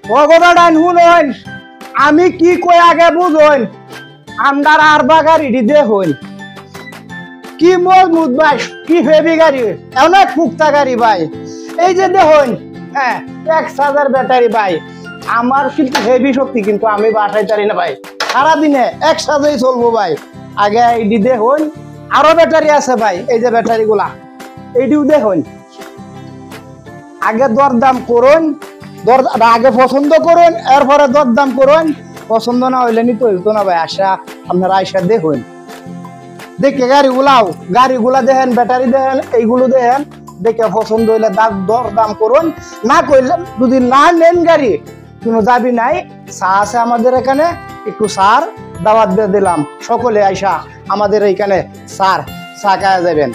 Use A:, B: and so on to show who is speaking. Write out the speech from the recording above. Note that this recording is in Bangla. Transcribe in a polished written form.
A: ও কথাটা শুনুন, আমি কি কই আগে বুঝুন। আমদার আরবা গাড়ি দে হইল কি মজবুত ভাই, কি হেভি গাড়ি, অনেক পুক্তা গাড়ি ভাই। এই যে দেখুন, হ্যাঁ 1000 ব্যাটারি ভাই। আমার কিন্তু হেভি শক্তি, কিন্তু আমি বাসায় পারি না ভাই। সারাদিনে 1000 চলবো ভাই। আগে এইটি দেখুন, আরো ব্যাটারি আছে ভাই। এই যে ব্যাটারি গুলা, এইটিও দেখুন। আগে দরদাম করুন, আগে পছন্দ করুন, এরপরে দরদাম করুন। পছন্দ না হইলে নিতে হইতো না ভাই। আশা আপনারা আইসা দেখুন, দেখে গাড়িগুলা দেখেন, ব্যাটারি দেখেন, এইগুলো দেখেন। দেখে পছন্দ হইলে দরদাম করুন। না করলে যদি না নেন গাড়ি, কোনো দাবি নাই। চা আছে আমাদের এখানে, একটু সার দাওয়াত দিয়ে দিলাম। সকলে আইসা আমাদের এইখানে চা খাওয়া যাবেন।